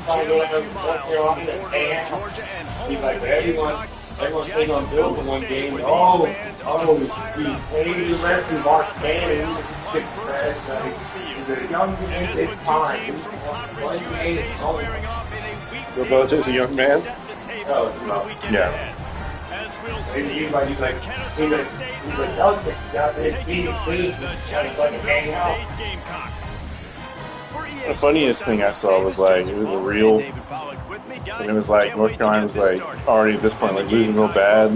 trying to go down to North Carolina and Georgia and he's like, everyone's playing on Bill for one game. He's playing the rest of Mark Cannon. He's a young man at this time. Bill Belichick's a young man? Oh, no. Yeah. He's like, Belichick got this CDC. Trying to hang out. The funniest thing I saw was like, it was a reel, and it was like, North Carolina was like, already at this point, like losing real bad.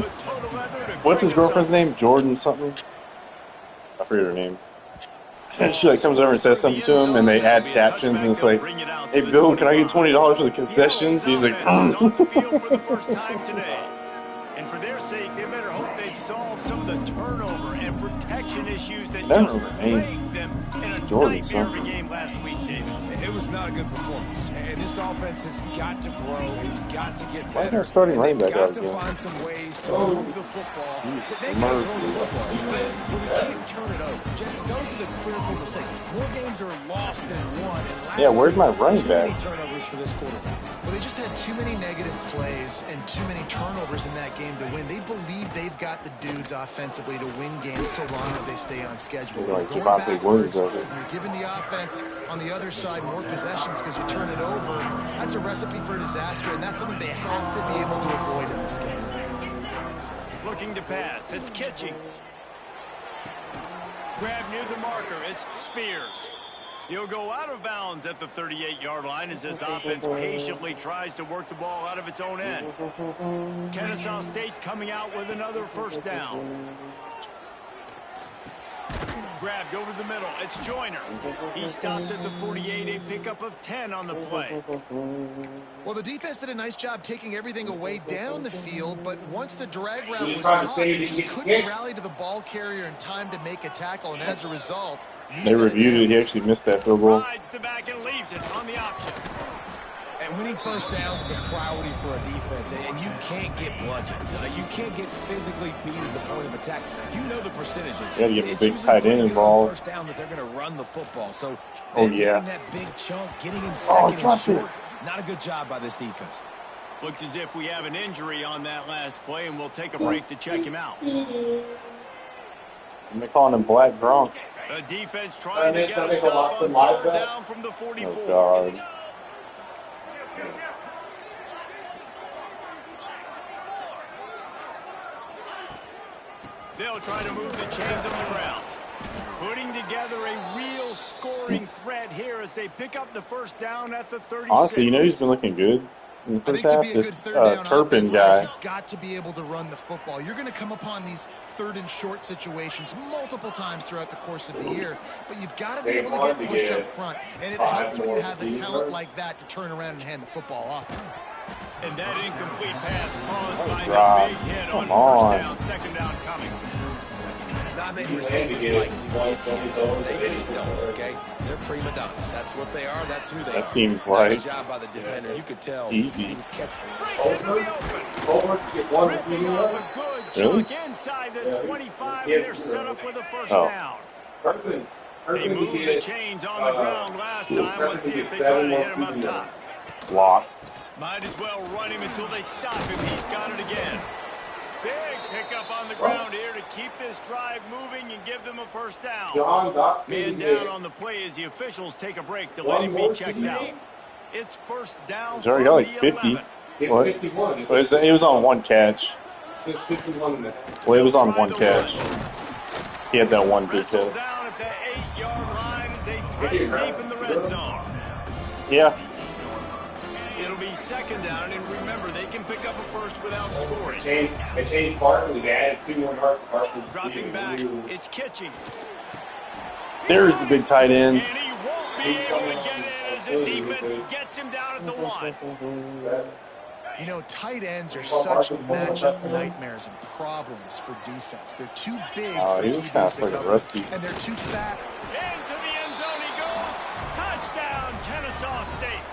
What's his girlfriend's name? Jordan something? I forget her name. And she like comes over and says something to him, and they add captions, and it's like, hey Bill, can I get $20 for the concessions? He's like, And for their sake, they better hope they've solved some of the turnover and protection issues that just plagued them in a nightmare game last week, David. It was not a good performance, and this offense has got to grow. It's got to get better. Why are they starting running back out again? They've got to find some ways to move the football. They can throw the football, but they can't turn it over. Just those are the critical mistakes. More games are lost than won. Yeah, where's my running back? Turnovers for this quarterback. Well, they just had too many negative plays and too many turnovers in that game to win. They believe they've got the dudes offensively to win games so long as they stay on schedule. Like Javonte Williams over. You're giving the offense on the other side more possessions because you turn it over. That's a recipe for disaster, and that's something they have to be able to avoid in this game. Looking to pass. It's Kitchings. Grab near the marker. It's Spears. He'll go out of bounds at the 38-yard line as this offense patiently tries to work the ball out of its own end. Kennesaw State coming out with another first down. Grabbed over the middle. It's Joyner. He stopped at the 48, a pickup of 10 on the play. Well, the defense did a nice job taking everything away down the field, but once the drag route was caught, they just couldn't rally to the ball carrier in time to make a tackle, and as a result, they reviewed it. He actually missed that field goal. Rides the back and leaves it on the option. And winning first downs is a priority for a defense, and you can't get bludgeoned. You can't get physically beat at the point of attack. You know the percentages. Yeah, you have a big tight end involved. First down that they're going to run the football. So, getting that big chunk, getting in second and short, not a good job by this defense. Looks as if we have an injury on that last play, and we'll take a break to check him out. And they're calling him Black Drunk. The defense trying to get a stop on third down from the 44. Oh, God. They'll try to move the chains on the ground. Putting together a real scoring threat here as they pick up the first down at the 36. Honestly, you know who's been looking good in the first half? This Turpin guy. You've got to be able to run the football. You're going to come upon these third and short situations multiple times throughout the course of the year, but you've got to be able to get push up front, and it helps when you have a talent like that to turn around and hand the football off. And that incomplete pass caused by the big hit on first down, second down coming. Not many receivers like to. They just don't, okay? They're prima donnas. That's what they are. That's who they are. That seems like nice job by the defender. You could tell easy. He was catching. Breaks into the open. Ripping off a good chunk inside the 25, and they're set up with a first down. They moved the chains on the ground last time. Let's see if they try to hit him up top. Block. Might as well run him until they stop him. He's got it again. Big pickup on the ground here to keep this drive moving and give them a first down. Man down on the play as the officials take a break to let him be checked out. It's first down. He's already got like 50. What? It was on one catch. Well, it was on one catch. He had that one big catch. Down at the 8-yard line as they threaten deep in the red zone. Yeah. It'll be second down, and remember, they can pick up a first without scoring. They changed Barkley. They added 2 more yards to Barkley. Dropping back, it's Kitchings. There's the big tight end. And he won't be able to get in as the defense gets him down at the 1. You know, tight ends are such matchup nightmares and problems for defense. They're too big for DBs to cover, and they're too fat. Into the end zone he goes. Touchdown, Kennesaw State.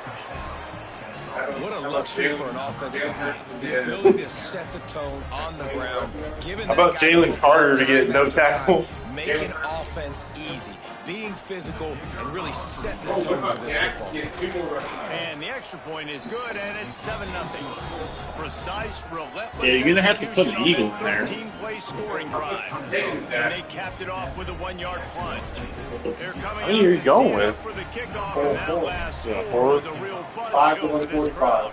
What a luxury for an offense to have. The ability to set the tone on the ground. How about Jalen Carter to get no tackles? Making offense easy. being physical, and really setting the tone for this football game. And the extra point is good, and it's 7-0. Precise, relentless. Yeah, you're gonna have to put the Eagle in there. 13-play scoring drive, and they capped it off with a 1-yard plunge. They're coming. I mean, you're going with for the kickoff, and that last score 4. was a real buzzkill for this crowd.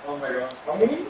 Oh my God. How many?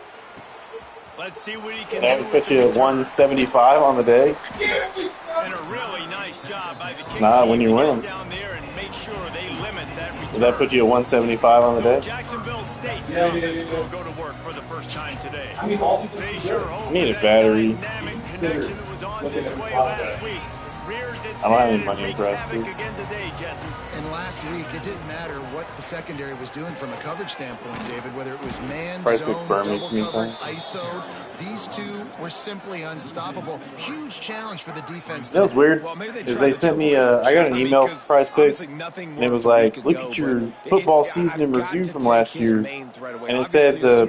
Let's see what he can That do. would put you at 175 on the day. And a really nice job by the kick not team when you to win. get down there and make sure they limit that return. Would that put you at 175 on the day? Jacksonville State will go to work for the first time today. They sure hope I need a that battery. dynamic connection that was on display last week rears its I don't have head any money and for wreaks us, havoc please. again today, Jesse. And last week, it didn't matter what the secondary was doing from a coverage standpoint, David, whether it was man, Price zone, Mix Burn double meets cover, me time. ISO. These two were simply unstoppable. Huge challenge for the defense. That was weird. Is they sent me I got an email from Price Picks, and it was like, look at your football season in review from last year, and it said the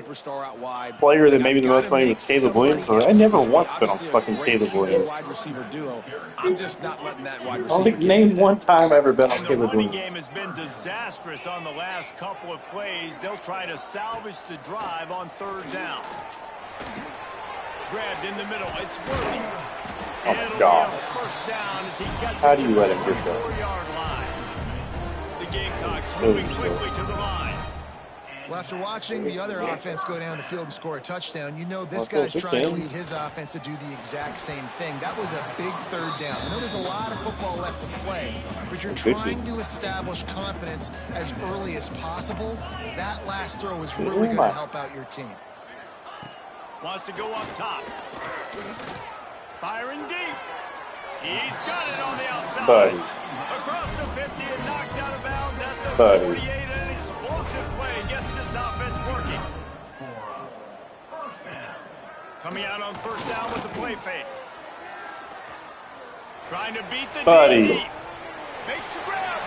player that made me the most money was Caleb Williams. So I never once bet on fucking Caleb Williams. I'm just not letting that wide I don't think receiver. name one time I ever bet on And the Caleb running Williams. game has been disastrous on the last couple of plays. They'll try to salvage the drive on 3rd down. Grabbed in the middle. It's working. Oh my God. First down as he gets How do you let him get that? 4-yard line. The Gamecocks moving quickly to the line. Well, after watching the other offense go down the field and score a touchdown, you know this Well, guy's this trying to game. lead his offense to do the exact same thing. That was a big 3rd down. I know there's a lot of football left to play, but you're trying to establish confidence as early as possible. That last throw is really going to help out your team. Wants to go up top. Firing deep. He's got it on the outside. Buddy. Across the 50 and knocked out of bounds at the Buddy. 48. An explosive play gets this offense working. Coming out on 1st down with the play fake. Trying to beat the Buddy. DB. Makes the grab.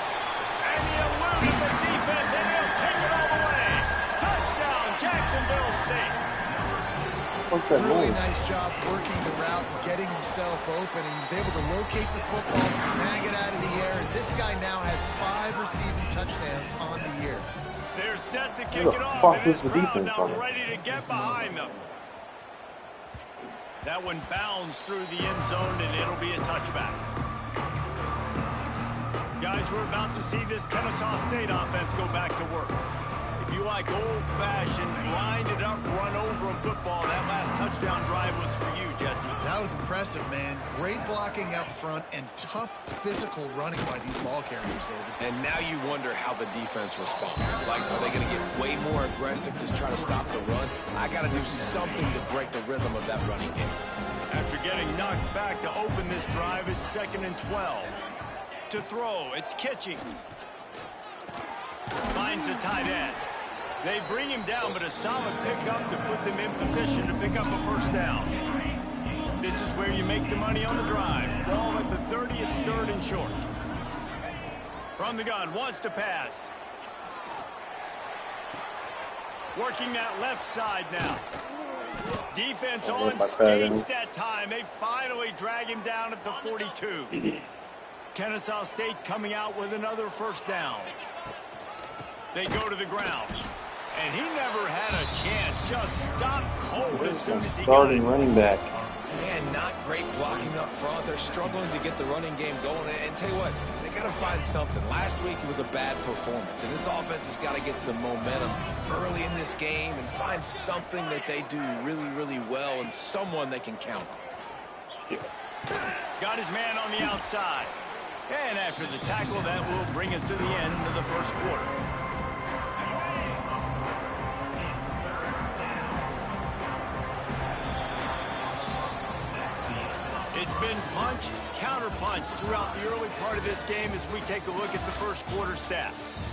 And he eluded the defense, and he'll take it all the way. Touchdown, Jacksonville State. What's that Really noise? nice job working the route and getting himself open. He was able to locate the football, snag it out of the air, and this guy now has 5 receiving touchdowns on the year. They're set to kick Who the it off, fuck and was this the crowd defense now on it? ready to get behind them. That one bounds through the end zone, and it'll be a touchback. Guys, we're about to see this Kennesaw State offense go back to work. If you like old-fashioned, grind-it-up, run-over-'em football, that last touchdown drive was for you, Jesse. That was impressive, man. Great blocking up front and tough physical running by these ball carriers, David. And now you wonder how the defense responds. Like, are they going to get way more aggressive to try to stop the run? I got to do something to break the rhythm of that running game. After getting knocked back to open this drive, it's 2nd and 12. To throw, it's Kitchings. Finds the tight end. They bring him down, but a solid pickup to put them in position to pick up a 1st down. This is where you make the money on the drive. Ball at the 30, it's 3rd and short. From the gun, wants to pass. Working that left side now. Defense on skates that time. They finally drag him down at the 42. Kennesaw State coming out with another 1st down. They go to the ground. And he never had a chance. Just stopped cold as soon as he got it. Starting running back. Man, not great blocking up front. They're struggling to get the running game going. And tell you what, they got to find something. Last week it was a bad performance, and this offense has got to get some momentum early in this game and find something that they do really, really well and someone they can count on. Shit. Got his man on the outside. And after the tackle, that will bring us to the end of the 1st quarter. It's been punch, counter-punch throughout the early part of this game as we take a look at the 1st quarter stats.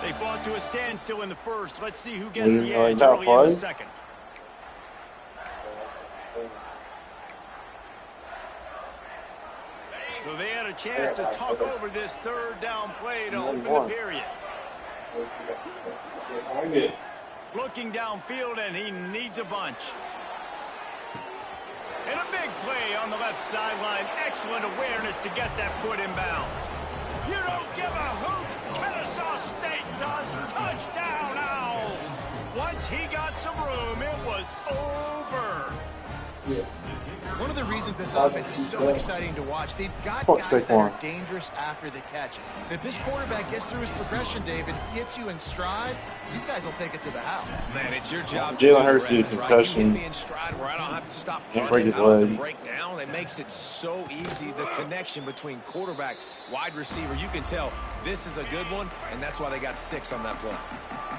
They fought to a standstill in the 1st. Let's see who gets the edge early in the 2nd. So they had a chance to talk over this 3rd down play to open the period. Looking downfield, and he needs a bunch. And a big play on the left sideline. Excellent awareness to get that foot in bounds. You don't give a hoot. Kennesaw State does. Touchdown, Owls. Once he got some room, it was over. Yeah. One of the reasons this offense is so exciting to watch, they've got guys that are dangerous after the catch. And if this quarterback gets through his progression, David, hits you in stride, these guys will take it to the house. Man, it's your job. Jalen Hurts needs concussion. Right? In stride where I don't have to stop Can't break his leg. Break down. It makes it so easy. The connection between quarterback, wide receiver, you can tell this is a good one, and that's why they got 6 on that play.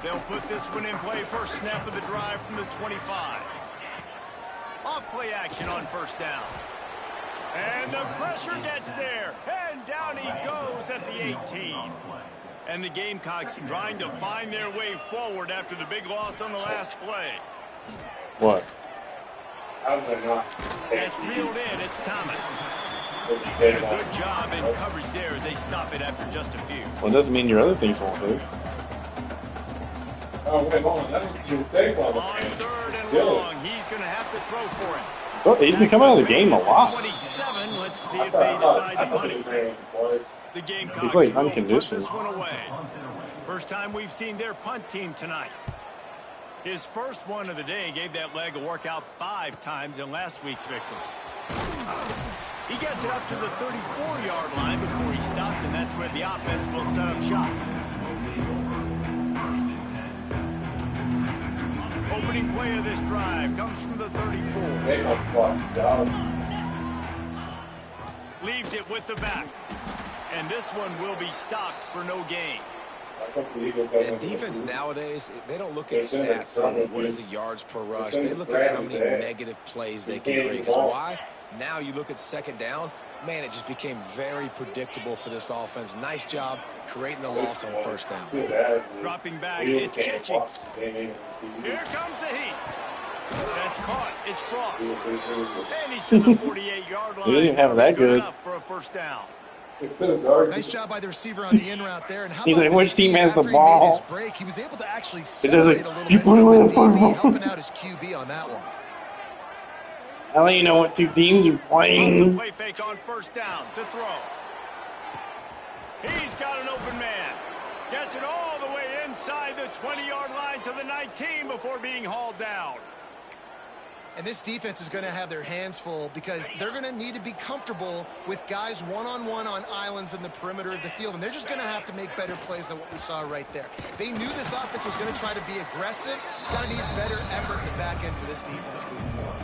They'll put this one in play. First snap of the drive from the 25. Off play action on first down. And the pressure gets there. And down he goes at the 18. And the Gamecocks trying to find their way forward after the big loss on the last play. What? It's reeled in. It's Thomas. And a good job in coverage there as they stop it after just a few. Well, it doesn't mean your other things won't do. Oh, wait, hold on. That was your safe level. On third and long, he's going to have to throw for it. So he's been coming out of the game a lot. 27. Let's see if they decide to punt it. The Gamecocks He's like will put unconditioned. this one away. First time we've seen their punt team tonight. His first one of the day gave that leg a workout 5 times in last week's victory. He gets it up to the 34-yard line before he stopped, and that's where the offense will set up shop. Opening play of this drive comes from the 34. Leaves it with the back. And this one will be stopped for no gain. And defense nowadays, they don't look at stats on what is the yards per rush. They look at how many negative plays they can create. Because why? Now you look at second down, man, it just became very predictable for this offense. Nice job creating the loss on first down. Dropping back, it's catching. Here comes the heat. That's caught. It's Frost. And he's to the 48-yard line. He didn't have that good. For a first down. Nice job by the receiver on the in route there. And how He's like, which team has the after ball? He made his break, he was able to actually It does separate like, a little you bit put from away the the DB, football. helping out his QB on that one. I let you know what 2 teams are playing. Play fake on first down to throw. He's got an open man. Gets it all the way inside the 20-yard line to the 19 before being hauled down. And this defense is going to have their hands full because they're going to need to be comfortable with guys one-on-one on islands in the perimeter of the field. And they're just going to have to make better plays than what we saw right there. They knew this offense was going to try to be aggressive. Got to need better effort in the back end for this defense moving forward.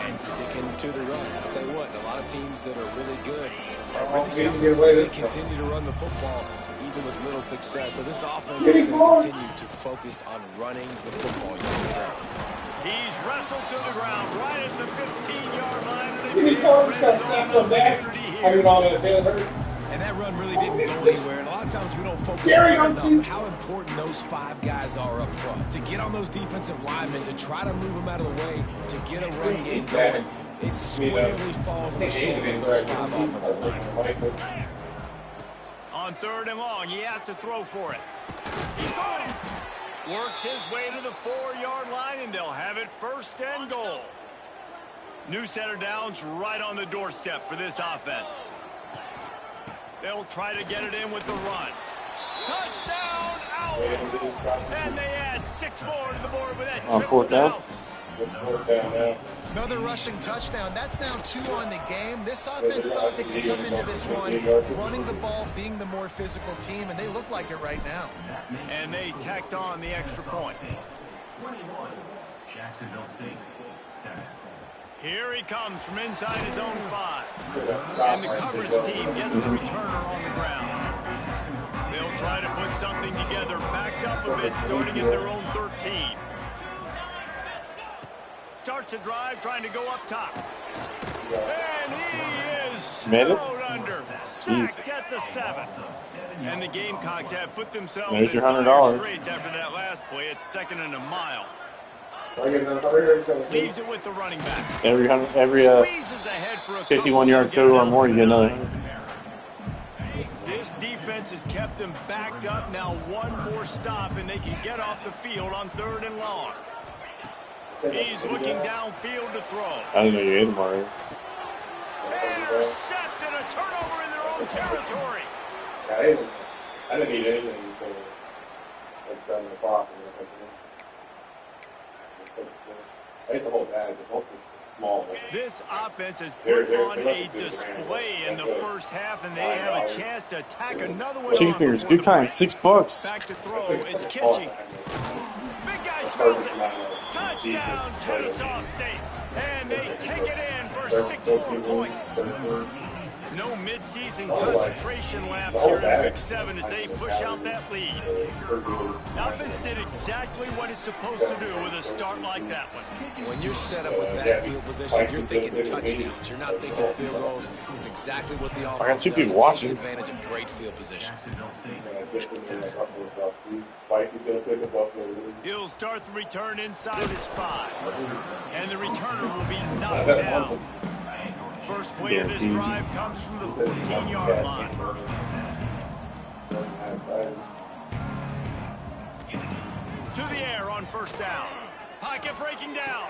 And sticking to the run. I'll tell you what, a lot of teams that are really good are really they continue to run the football even with little success. So this offense is going to continue to focus on running the football, you can tell. He's wrestled to the ground right at the 15-yard line. And that run really didn't go anywhere. And a lot of times we don't focus on how important those 5 guys are up front. To get on those defensive linemen, to try to move them out of the way, to get a run game going, it squarely falls on the shoulder of those 5 offensive linemen. On third and long, he has to throw for it. He got it. Works his way to the 4-yard line, and they'll have it first and goal. New center downs right on the doorstep for this offense. They'll try to get it in with the run. Touchdown, Owls! And they add 6 more to the board with that triple bounce. Another rushing touchdown. That's now 2 on the game. This offense thought they could come into this one running the ball, being the more physical team, and they look like it right now. And they tacked on the extra point. 21, Jacksonville State, 7. Here he comes from inside his own 5. And the coverage team gets the returner on the ground. They'll try to put something together, backed up a bit, starting at their own 13. Starts a drive, trying to go up top. And he is snowed under. Sacked at the 7. And the Gamecocks have put themselves in dire straits after that last play. It's 2nd and a mile. Leaves it with the running back. Every 51-yard field or more, you get another. This defense has kept them backed up. Now one more stop, and they can get off the field on 3rd and long. He's looking downfield to throw. I didn't know you ate them already. Intercept and a turnover in their own territory. I didn't eat anything until like 7 o'clock. I ate the whole bag. The whole small. This offense has put on a display in the first half, and they have a chance to attack another one. Chicken fingers, good kind, $6. Back to throw, it's Kitchings. Big guy smells it. Touchdown, Kennesaw State. And they take it in for 6 more points. No midseason concentration laps here in Week 7 as they push out that lead. The offense did exactly what it's supposed to do with a start like that one. When you're set up with that field position, you're thinking touchdowns. You're not thinking field goals. It's exactly what the offense I got 2 does. people watching. Takes advantage of great field position. He'll start the return inside his 5. And the returner will be knocked down. First play of this drive comes from the 14-yard line. To the air on 1st down. Pocket breaking down.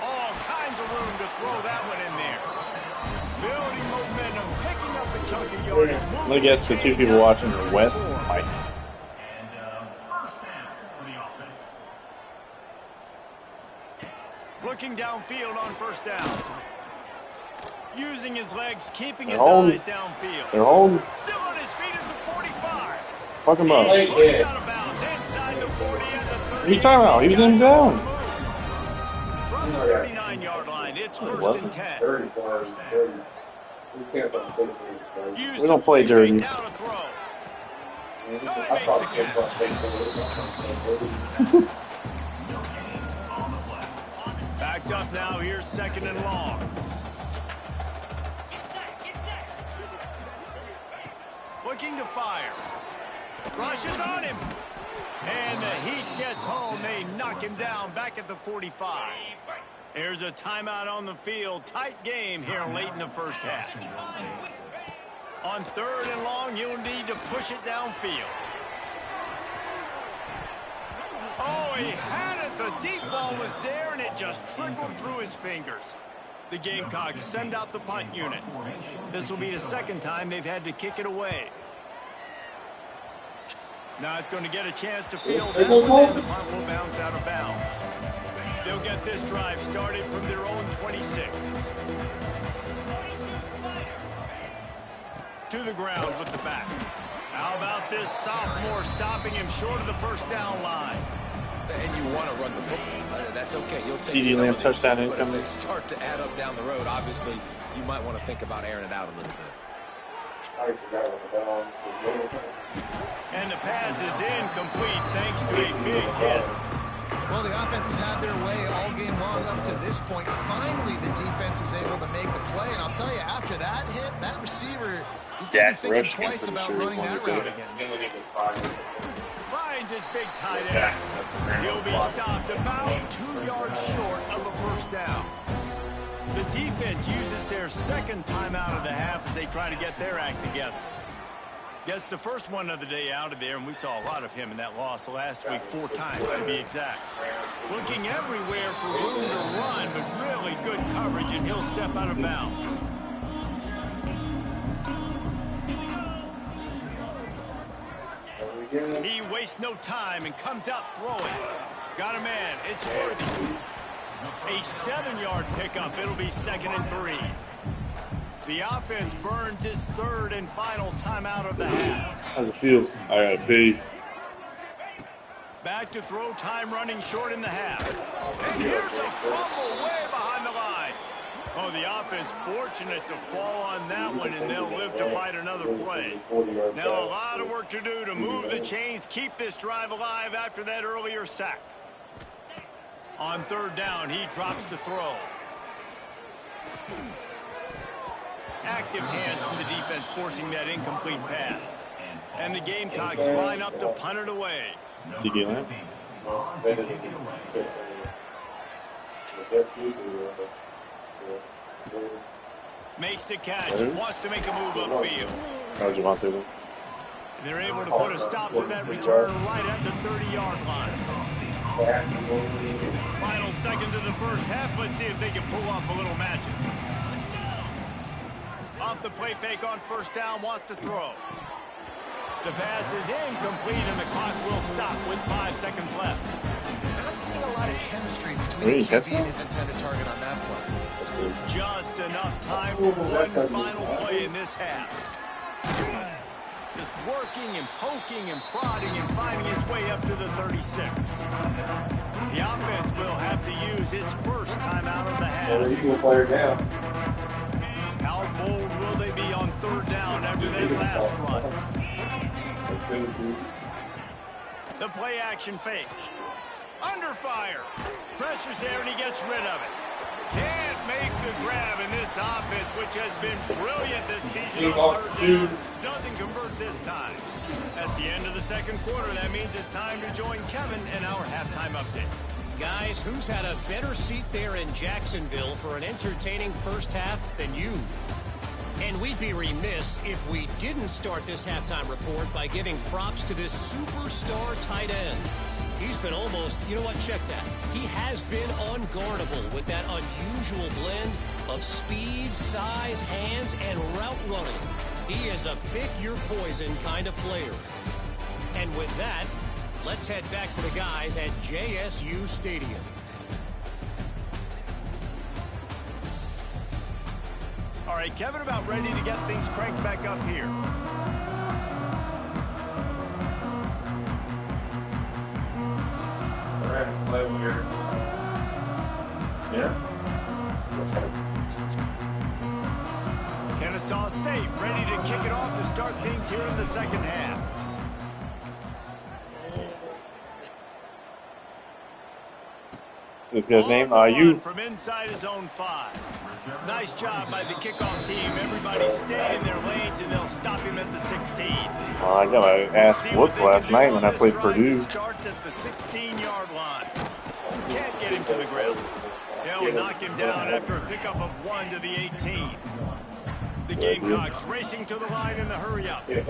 All kinds of room to throw that one in there. Building momentum, picking up a chunk of yardage. Let me guess, the 2 people watching are Wes and Mike. Looking downfield on 1st down. Using his legs, keeping his eyes downfield. They're home. Still on his feet at the 45. Fuck him up. He's pushed out of bounds inside the 40 and the 30. What are you talking about? He was in bounds. From the 39-yard line, it's 1st and 10. We don't play dirty. Down to throw. Oh, he makes a catch. Backed up now, here's 2nd and long. Looking to fire. Rushes on him. And the heat gets home. They knock him down back at the 45. There's a timeout on the field. Tight game here late in the first half. On 3rd and long, you'll need to push it downfield. Oh, he had it. The deep ball was there, and it just trickled through his fingers. The Gamecocks send out the punt unit. This will be the 2nd time they've had to kick it away. Not going to get a chance to field that one, and the punt will bounce out of bounds. They'll get this drive started from their own 26. To the ground with the back. How about this sophomore stopping him short of the 1st down line? And you want to run the football. That's okay. You'll CD Lamb touchdown incoming. incoming. If they start to add up down the road, obviously, you might want to think about airing it out a little bit. And the pass is incomplete thanks to a big hit. Well, the offense has had their way all game long up to this point. Finally, the defense is able to make a play. And I'll tell you, after that hit, that receiver, he's going to be thinking twice about running that route again. Finds his big tight end. He'll be stopped about 2 yards short of a 1st down. The defense uses their 2nd timeout of the half as they try to get their act together. Gets the first one of the day out of there, and we saw a lot of him in that loss last week, 4 times to be exact. Looking everywhere for room to run, but really good coverage, and he'll step out of bounds. He wastes no time and comes out throwing. Got a man. It's Worthy. A 7-yard pickup. It'll be 2nd and 3. The offense burns its 3rd and final timeout of the half. How's it feel? I gotta pee. Back to throw, time running short in the half. And here's a fumble way behind the line. Oh, the offense fortunate to fall on that one, and they'll live to fight another play. Now a lot of work to do to move the chains, keep this drive alive after that earlier sack. On 3rd down, he drops to throw. Active hands from the defense forcing that incomplete pass. And the Gamecocks line up to punt it away. CD Lamb. Makes the catch, wants to make a move upfield. How'd you want to? They're able to put a stop to that return right at the 30-yard line. Final seconds of the first half. Let's see if they can pull off a little magic. Off the play fake on first down, wants to throw. The pass is incomplete, and the clock will stop with 5 seconds left. Not seeing a lot of chemistry between the QB and his intended target on that play. Just enough time for one final play in this half. Just working and poking and prodding and finding his way up to the 36. The offense will have to use its first timeout of the half. How bold will they be on third down after their last run? The play action fake. Under fire. Pressure's there and he gets rid of it. Can't make the grab in this offense, which has been brilliant this season on third down. Doesn't convert this time. That's the end of the second quarter. That means it's time to join Kevin in our halftime update. Guys, who's had a better seat there in Jacksonville for an entertaining first half than you? And we'd be remiss if we didn't start this halftime report by giving props to this superstar tight end. He's been almost, you know what, check that. He has been unguardable with that unusual blend of speed, size, hands, and route running. He is a pick-your-poison kind of player. And with that, let's head back to the guys at JSU Stadium. All right, Kevin, about ready to get things cranked back up here. Kennesaw State ready to kick it off to start things here in the second half. This guy's name? You. From inside his own 5. Nice job by the kickoff team. Everybody stayed in their lanes, and they'll stop him at the 16. Well, I got my ass whooped last night when I played Purdue. Starts at the 16-yard line. Can't get him to the ground. They'll knock him down after a pickup of 1 to the 18. The Gamecocks racing to the line in the hurry-up. Yeah,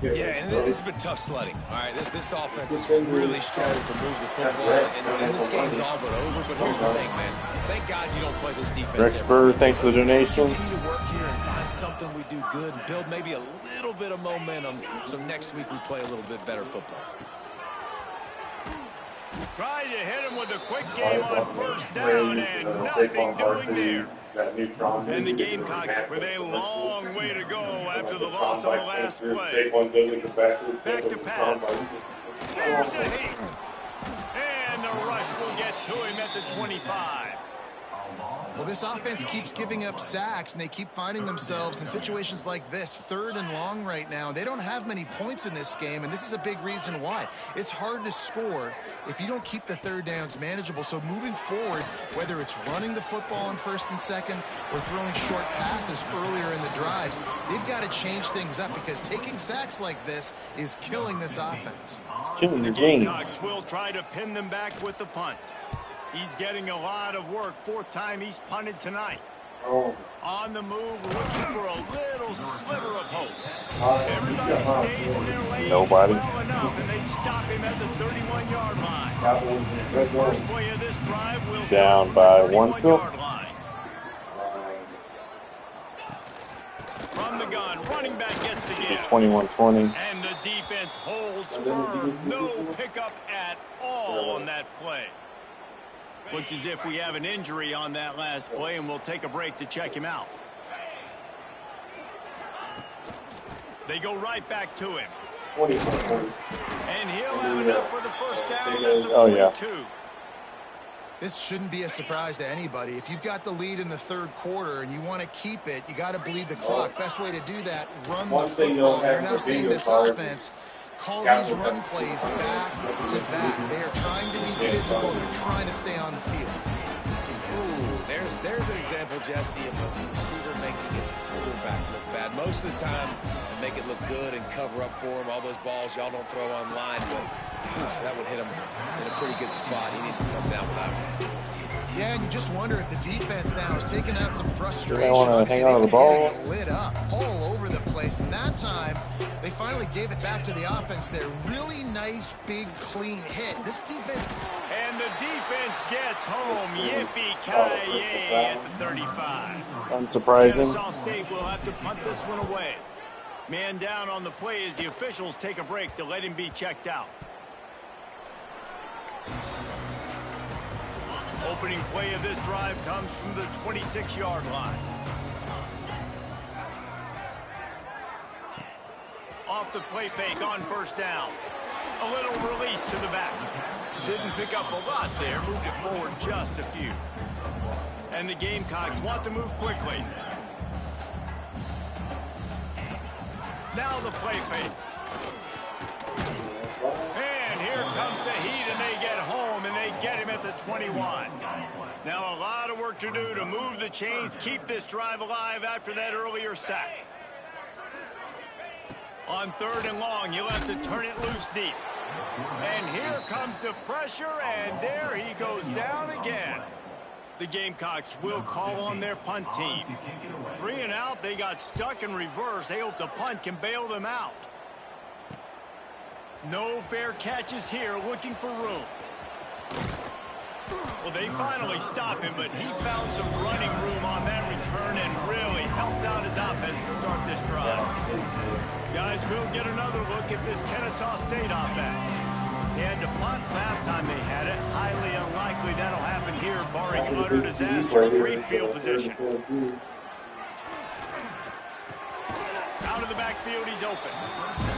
and this has been tough sledding. All right, this offense has really struggled to move the football, and this game's all but over. But here's the thing, man. Thank God you don't play this defense. Rex Spur, thanks for the donation. Continue to work here and find something we do good and build maybe a little bit of momentum so next week we play a little bit better football. Try to hit him with a quick game on first down, and nothing doing there. And the Gamecocks with a long way to go after the loss on the last play. Back to pass. There's a hit. And the rush will get to him at the 25. Well, this offense keeps giving up sacks, and they keep finding themselves in situations like this, 3rd and long right now. They don't have many points in this game, and this is a big reason why. It's hard to score if you don't keep the third downs manageable. So moving forward, whether it's running the football on 1st and 2nd or throwing short passes earlier in the drives, they've got to change things up because taking sacks like this is killing this offense. It's killing the Gamecocks will try to pin them back with the punt. He's getting a lot of work. 4th time he's punted tonight. On the move, looking for a little sliver of hope. Everybody stays in their lane well enough, and they stop him at the 31-yard line. First play of this drive will down by 1 still. From the gun, running back gets the give. 21-20. And the defense holds firm. No pickup at all on that play. Looks as if we have an injury on that last play, and we'll take a break to check him out. They go right back to him. And he'll have enough for the first down at the 42. This shouldn't be a surprise to anybody. If you've got the lead in the 3rd quarter and you want to keep it, you got to bleed the clock. Best way to do that, run the football. You're now seeing this offense call these run plays back to back. They are trying to be physical. They're trying to stay on the field. Ooh, there's an example, Jesse, of a receiver making his quarterback look bad. Most of the time, they make it look good and cover up for him. All those balls y'all don't throw online, but that would hit him in a pretty good spot. He needs to come down with that one. Yeah, and you just wonder if the defense now is taking out some frustration. They want to hang on to the ball. Lit up all over the place, and that time they finally gave it back to the offense there. Really nice, big, clean hit. This defense... And the defense gets home. Yippee-ki-yay at the 35. Unsurprising. Kennesaw State will have to punt this one away. Man down on the play as the officials take a break to let him be checked out. Opening play of this drive comes from the 26-yard line. Off the play fake on first down. A little release to the back. Didn't pick up a lot there. Moved it forward just a few. And the Gamecocks want to move quickly. Now the play fake. And here comes the heat, and they get home, and they get him at the 21. Now a lot of work to do to move the chains, keep this drive alive after that earlier sack. On 3rd and long, you'll have to turn it loose deep. And here comes the pressure, and there he goes down again. The Gamecocks will call on their punt team. 3 and out, they got stuck in reverse. They hope the punt can bail them out. No fair catches here, looking for room. Well, they finally stop him, but he found some running room on that return and really helps out his offense to start this drive. Guys, we'll get another look at this Kennesaw State offense. They had to punt last time they had it. Highly unlikely that'll happen here, barring utter disaster. Great field position. Out of the backfield, he's open.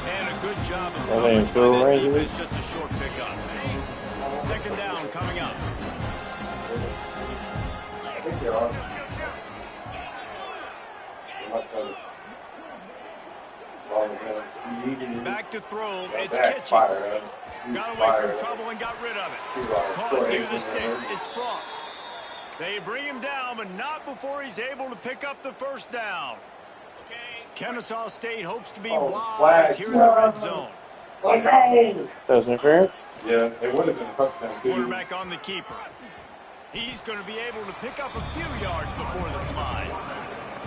And a good job of coverage by that defense, just a short pickup. 2nd down coming up. Back to throw. It's Kitchens. Got away from trouble and got rid of it. Caught near the sticks. It's Frost. They bring him down, but not before he's able to pick up the 1st down. Kennesaw State hopes to be wise here in the red zone. That was interference? Yeah, it would have been a touchdown. Quarterback on the keeper. He's going to be able to pick up a few yards before the slide.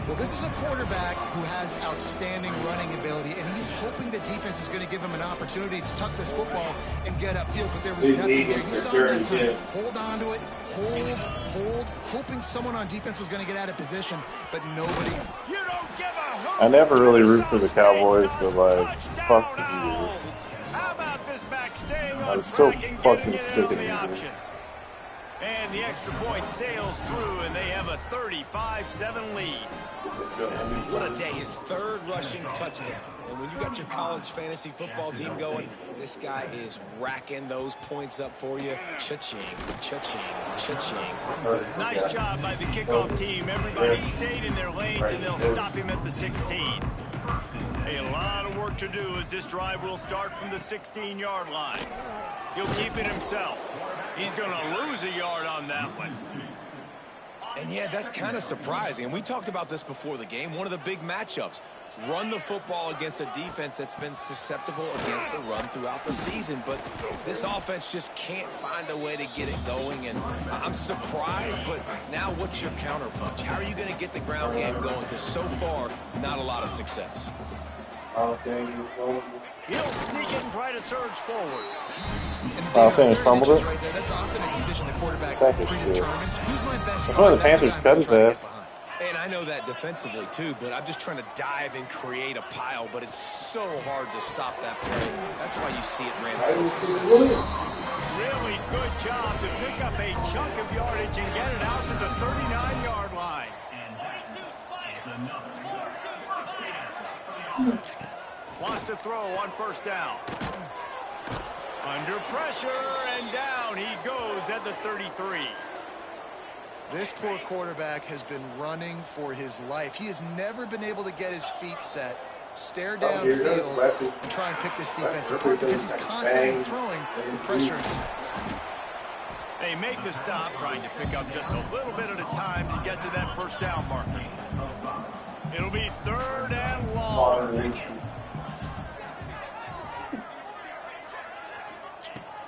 Well, this is a quarterback who has outstanding running ability, and he's hoping the defense is going to give him an opportunity to tuck this football and get upfield, but there was nothing there. You saw that time. Hold on to it, hold, hoping someone on defense was going to get out of position, but nobody. You don't give a hoot. I never really root for the Cowboys, but like, fuck the Eagles. How about this back staying on I was so track and fucking getting sick of the the Eagles. option? And the extra point sails through, and they have a 35-7 lead. What a day. His 3rd rushing touchdown. And when you got your college fantasy football team going, this guy is racking those points up for you. Cha-ching, cha-ching, cha-ching. Nice job by the kickoff team. Everybody stayed in their lanes, and they'll stop him at the 16. A lot of work to do as this drive will start from the 16-yard line. He'll keep it himself. He's going to lose a yard on that one. And yeah, that's kind of surprising. And we talked about this before the game. One of the big matchups. Run the football against a defense that's been susceptible against the run throughout the season. But this offense just can't find a way to get it going. And I'm surprised, but now what's your counterpunch? How are you going to get the ground game going? Because so far, not a lot of success. He'll sneak it and try to surge forward. Sanders fumbled it. Right there. That's often a decision the quarterback Sack is shit. predetermines. Who's my best That's why the guy? Panthers cut his ass. And I know that defensively, too, but I'm just trying to dive and create a pile, but it's so hard to stop that play. That's why you see it ran so successfully. Really good job to pick up a chunk of yardage and get it out to the 39-yard line. Wants to throw on 1st down. Under pressure, and down he goes at the 33. This poor quarterback has been running for his life. He has never been able to get his feet set, stare downfield, and try and pick this defense apart because he's constantly throwing and pressure in his face. They make the stop, trying to pick up just a little bit at a time to get to that 1st down marker. It'll be 3rd and long.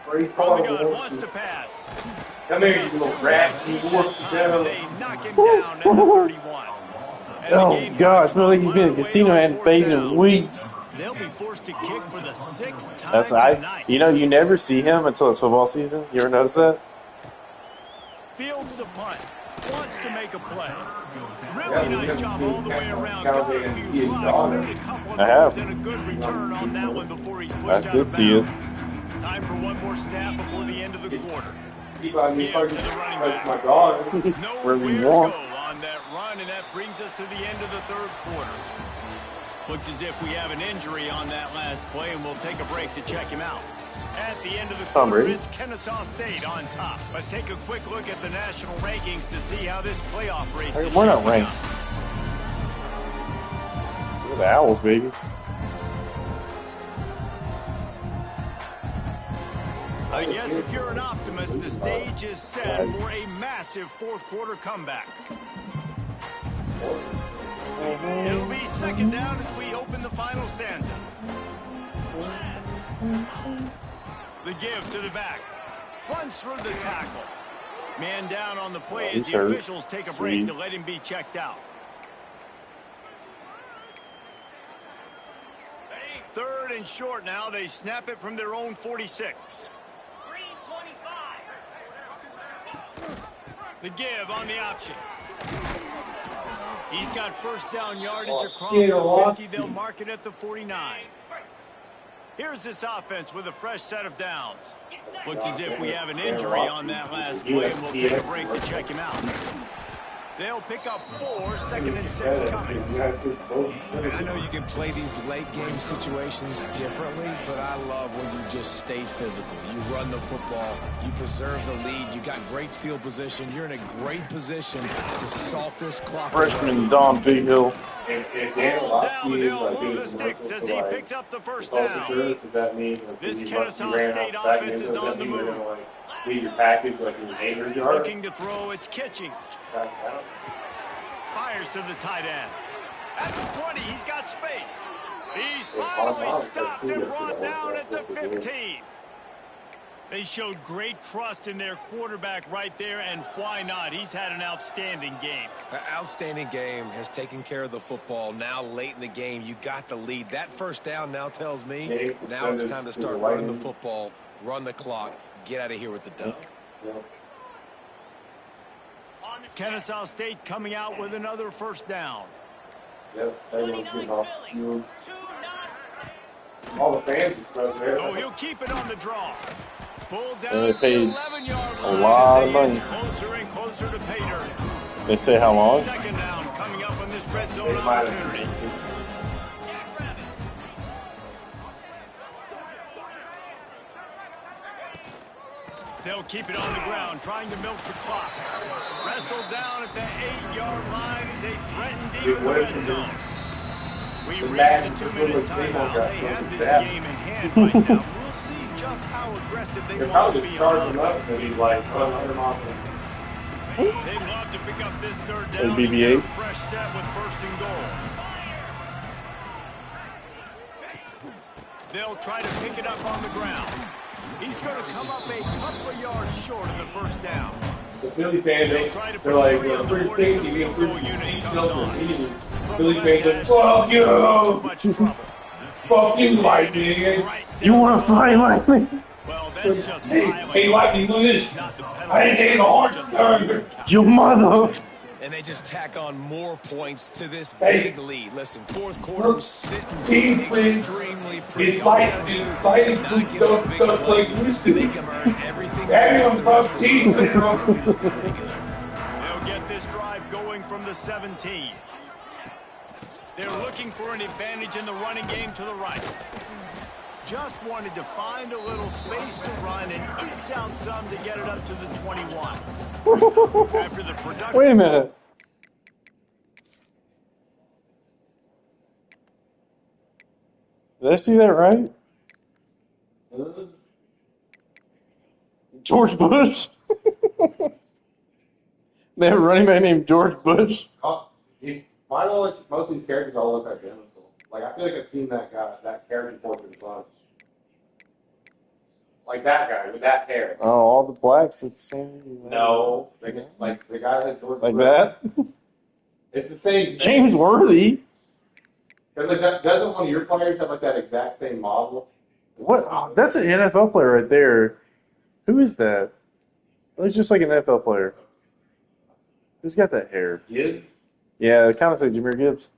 From the gun, wants to pass. Come here, you little rat. You work together. They knock him down at the 31. Oh, God. It smells like he's been in a casino and bathed in weeks. They'll be forced to kick for the 6th time That's tonight. you know, you never see him until it's football season. You ever notice that? Fields the punt. Wants to make a play. Really nice job all the way around. Got a few blocks, made a couple of moves, and a good return on that one before he's pushed out of bounds. Time for one more snap before the end of the quarter. Keep on me first. My dog. Nowhere to go on that run, and that brings us to the end of the 3rd quarter. Looks as if we have an injury on that last play, and we'll take a break to check him out. At the end of the quarter, it's Kennesaw State on top. Let's take a quick look at the national rankings to see how this playoff race is. We're not ranked. Look at the Owls, baby. I guess if you're an optimist, the stage is set for a massive 4th quarter comeback. It'll be 2nd down as we open the final stanza. The give to the back. Runs through the tackle. Man down on the play as the officials take a break to let him be checked out. 3rd and short now. They snap it from their own 46. The give on the option. He's got 1st down yardage across the 50. They'll mark it at the 49. Here's this offense with a fresh set of downs. Looks as if we have an injury on that last play, and we'll take a break to check him out. They'll pick up 4, 2nd and 6 coming. I know you can play these late game situations differently, but I love when you just stay physical. You run the football, you preserve the lead, you got great field position, you're in a great position to salt this clock. Freshman Don Big Hill. Down the hill, move the sticks as he picks up the 1st down. This Kennesaw State offense is on the move. Leave your package like in the neighbor's yard. Looking to throw, it's Kitchings. Fires to the tight end. At the 20, he's got space. He's finally stopped and brought down at the 15. They showed great trust in their quarterback right there, and why not? He's had an outstanding game. An outstanding game, has taken care of the football. Now late in the game, you got the lead. That 1st down now tells me now it's time to start running the football, run the clock, get out of here with the dub. Kennesaw State coming out with another 1st down. All the fans are there. Oh, he'll keep it on the draw. Pulled down They paid 11-yard a lot of money. Closer and closer to pay dirt. They say how long? 2nd down coming up on this red zone opportunity. They'll keep it on the ground, trying to milk the clock. Wrestled down at the 8-yard line as they threaten deep in the red zone. We reached the 2-minute timeout. They have this game in hand right now. We'll see just how aggressive they want to be on offense. They'd love to pick up this 3rd down and BB-8. get a fresh set with 1st and goal. They'll try to pick it up on the ground. He's going to come up a couple of yards short of the 1st down. The Philly fans, they're like, pretty safety, you pretty Philly fans are, fuck you! Fuck you, Lightning! You want to fly, Lightning? Well, that's just hey, Lightning, look at this! I didn't hit a hard Your mother! And they just tack on more points to this big lead. Listen, 4th quarter was sitting extremely pretty. It's fighting stuff like this. Make them earn everything. Everyone's tough team. They'll get this drive going from the 17. They're looking for an advantage in the running game to the right. Just wanted to find a little space to run and ekes out some to get it up to the 21. After the production. Wait a minute. Did I see that right? George Bush? They have a running back named George Bush? Why do like most of these characters all look identical? Like I feel like I've seen that guy, that character portrait once. Like that guy with that hair. Oh, all the blacks look the same. No. Like the guy that George Like that? It's the same thing. James Worthy? Because doesn't one of your players have like that exact same model? What? Oh, that's an NFL player right there. Who is that? It's just like an NFL player. Who's got that hair? Gibbs? Yeah, it kind of looks like Jahmyr Gibbs.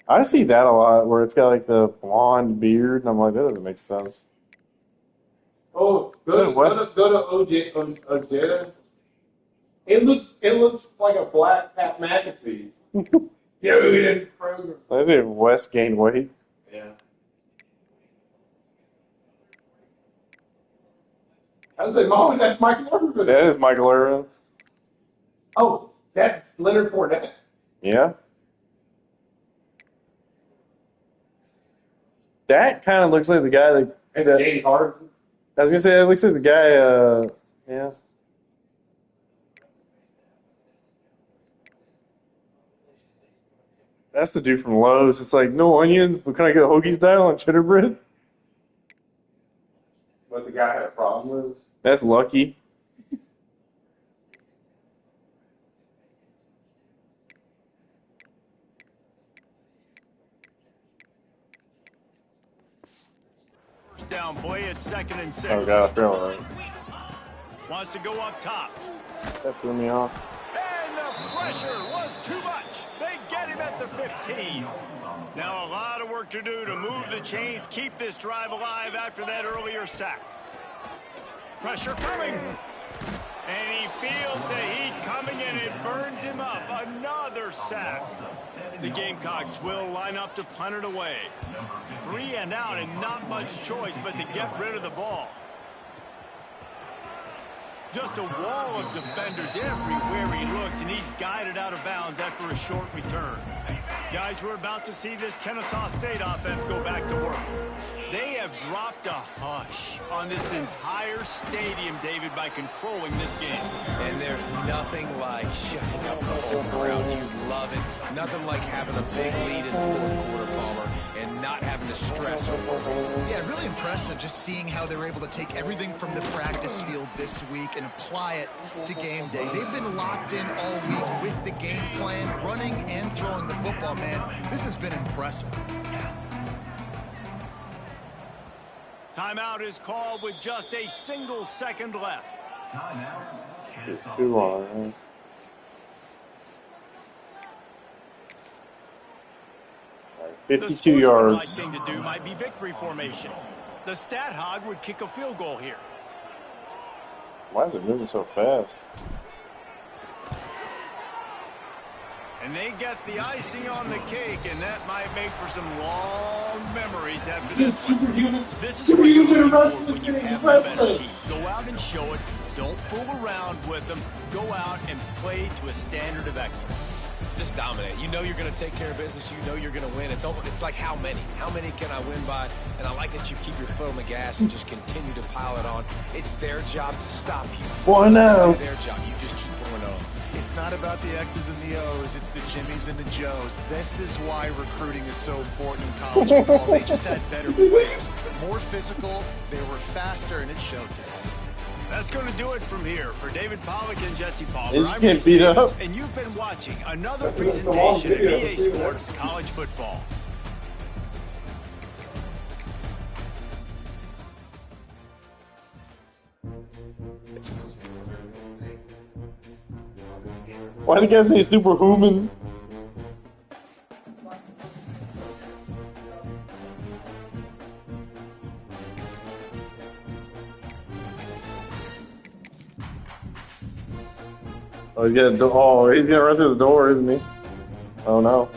I see that a lot, where it's got like the blonde beard, and I'm like, that doesn't make sense. Oh, go to Ojeda. It looks like a black Pat McAfee. Yeah, we didn't program. I think West gained weight. Yeah. I was like, oh, that's Michael Irvin. That is Michael Irvin. Oh, that's Leonard Fournette. Yeah. That kind of looks like the guy that. And James Harden. I was gonna say, it looks like the guy. Yeah. That's the dude from Lowe's. It's like, no onions, but can I get a hoagie style and cheddar bread? What the guy had a problem with? That's Lucky. First down play at 2nd and 6. Oh, God, I feel all right. Wants to go up top. That threw me off. And the pressure was too much. They get him at the 15. Now a lot of work to do to move the chains, keep this drive alive after that earlier sack. Pressure coming. And he feels the heat coming and it burns him up. Another sack. The Gamecocks will line up to punt it away. 3 and out and not much choice but to get rid of the ball. Just a wall of defenders everywhere he looks, and he's guided out of bounds after a short return. Guys, we're about to see this Kennesaw State offense go back to work. They have dropped a hush on this entire stadium, David, by controlling this game. And there's nothing like shutting up the home crowd. You love it. Nothing like having a big lead in the fourth quarter, Palmer, and not having to stress over it. Yeah, really impressive just seeing how they were able to take everything from the practice field this week and apply it to game day. They've been locked in all week with the game plan, running and throwing the football, man. This has been impressive. Timeout is called with just a single second left. Too long. 52 yards. The thing to do might be victory formation. The stat hog would kick a field goal here. Why is it moving so fast? And they get the icing on the cake, and that might make for some long memories after this one. This is what you're looking for when you have a better team. Go out and show it. Don't fool around with them. Go out and play to a standard of excellence. Just dominate. You know you're going to take care of business. You know you're going to win. It's like how many? How many can I win by? And I like that you keep your foot on the gas and just continue to pile it on. It's their job to stop you. Well, no. It's their job. You just keep going on. It's not about the X's and the O's. It's the Jimmies and the Joes. This is why recruiting is so important in college football. They just had better players, more physical, they were faster, and it showed today. That's going to do it from here. For David Pollack and Jesse Palmer, They just get beat up. And you've been watching another presentation of EA Sports College Football. Why did you guys say superhuman? Oh, he's gonna run through the door, isn't he? Oh no.